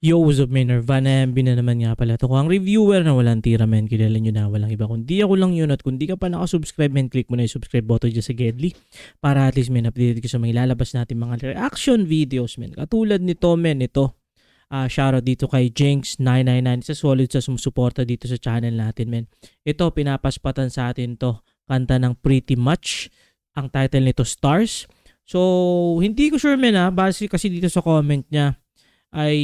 Yo, what's up, men? Nirvana MB na naman nga pala. Ito ko ang reviewer na walang tira, men. Kilala nyo na, walang iba. Kundi ako lang yun. At kung di ka pa nakasubscribe, men, click mo na yung subscribe button dyan sa Gedli. Para at least, men, updated ka sa mga ilalabas natin mga reaction videos, men. Katulad nito, men, ito. Shoutout dito kay Jinx999. Isa solid sa sumusuporta dito sa channel natin, men. Ito, pinapaspatan sa atin to. Kanta ng Pretty Much. Ang title nito, Stars. So, hindi ko sure, men, base kasi dito sa comment niya ay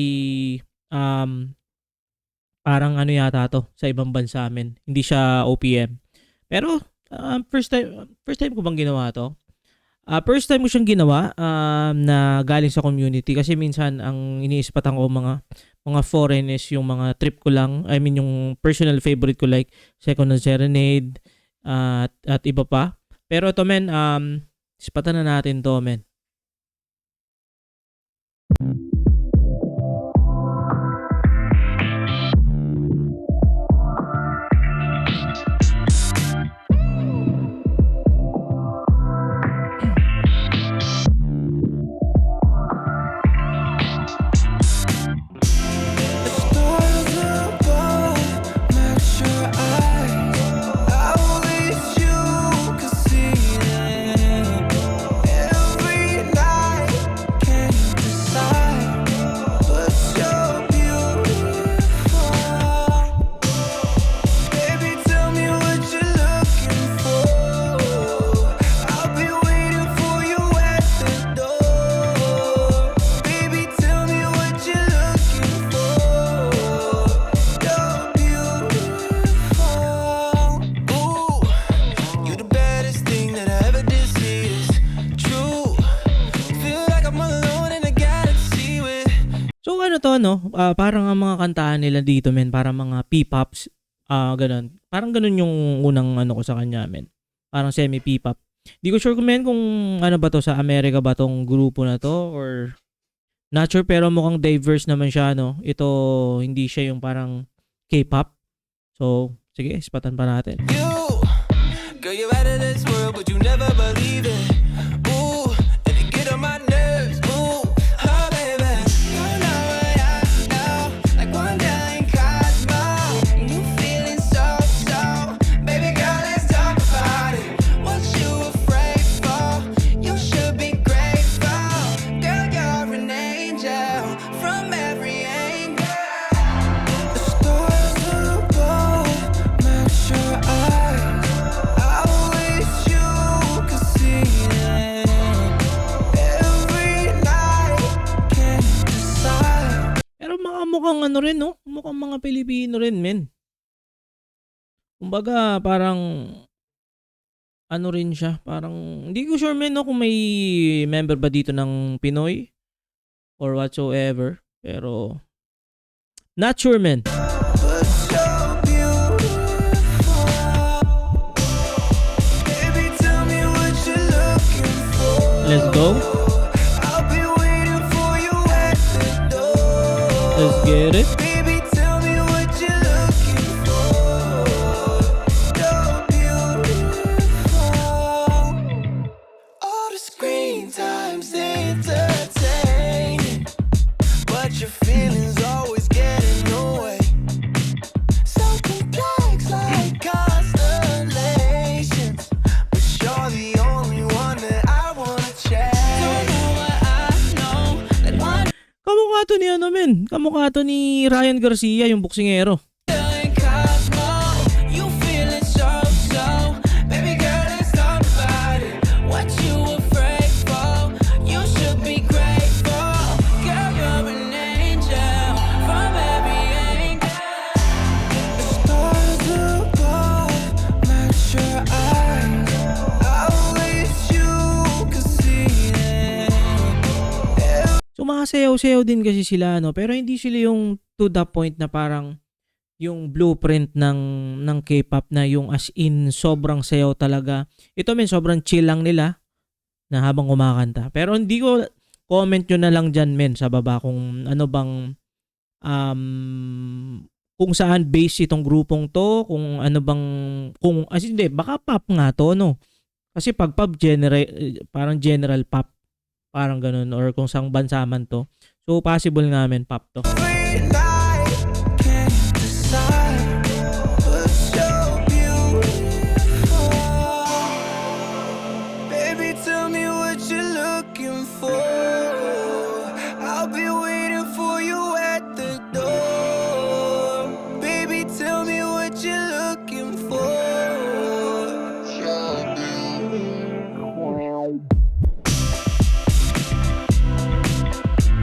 parang ano yata to sa ibang bansa amin. Hindi siya OPM. Pero first time ko bang ginawa to? First time ko siyang ginawa na galing sa community kasi minsan ang iniispatan ko mga foreign is yung mga trip ko lang. I mean yung personal favorite ko like Second and Serenade at iba pa. Pero ito men, ispatan na natin to men. So ano to no, parang ang mga kantahan nila dito men, parang mga P-pops, ganun. Parang ganun yung unang ano ko sa kanya men. Parang semi P-pop. Di ko sure men kung ano ba to, sa Amerika ba tong grupo na to or not sure, pero mukhang diverse naman siya no. Ito hindi siya yung parang K-pop. So sige, ispatan pa natin. Girl, you're out of this world, but you never believe it. Ooh, and you get on my nerves. Ooh, oh baby, you know what I know, like Wanda and Cosmo. You feeling so, baby girl, let's talk about it. What you afraid for? You should be grateful. Girl, you're an angel from every angle. The stars above match your eyes. Pero mukhang ano rin no, mukhang mga Pilipino rin men. Kumbaga parang ano rin siya, parang hindi ko sure men no kung may member ba dito ng Pinoy or whatsoever, pero not sure men. Let's go. Let's get it. Baby, tell me what you're looking for. You're beautiful. All the screen time's entertaining, but your feelings always get in the way. So complex like constellations, but you're the only one that I wanna chase. Don't know what I know, like one. Kamukha to ni ano men, kamukha to ni Ryan Garcia, yung boksingero. So makasayaw-sayaw din kasi sila no, pero hindi sila yung to the point na parang yung blueprint ng K-pop na yung as in sobrang sayaw talaga. Ito men, sobrang chill lang nila na habang kumakanta. Pero hindi ko, comment nyo na lang dyan men sa baba kung ano bang kung saan base itong grupong to, kung ano bang, kung as in, hindi, baka pop nga to no. Kasi pag pop parang general pop, parang ganun, or kung saang bansa man to. So possible nga men pop to. late night, can't decide, but you're beautiful. Baby, tell me what you're looking for. I'll be waiting for you at the door. Baby, tell me what you're looking for.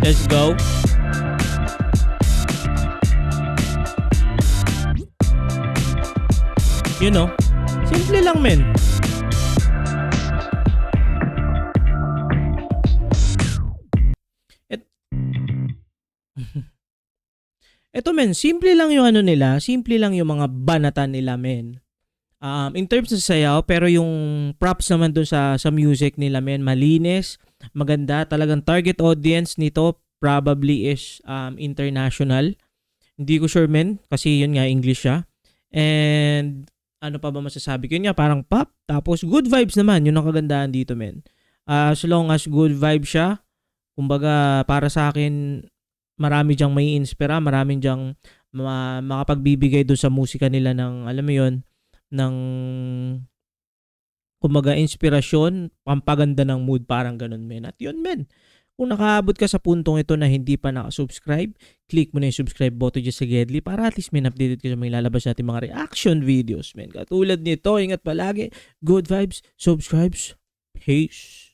Let's go. You know, simple lang men. Eto men, simple lang yung ano nila, simple lang yung mga banatan nila men. In terms ng sayaw, pero yung props naman dun sa music nila men, malinis, maganda, talagang target audience nito probably is international. Hindi ko sure men, kasi yun nga English siya. And ano pa ba masasabi ko? Yun nga, parang pop, tapos good vibes naman, yun ang kagandahan dito men. As long as good vibes siya, kumbaga para sa akin, marami diyang may inspira, marami diyang makapagbibigay doon sa musika nila ng, alam mo yun, ng kumbaga inspirasyon, pampaganda ng mood, parang ganun men. At yun men, kung nakaabot ka sa puntong ito na hindi pa nakasubscribe, click mo na yung subscribe button dyan sa Gedli para at least may updated ka sa mga lalabas natin mga reaction videos men. Katulad nito, ingat palagi, good vibes, subscribes, peace.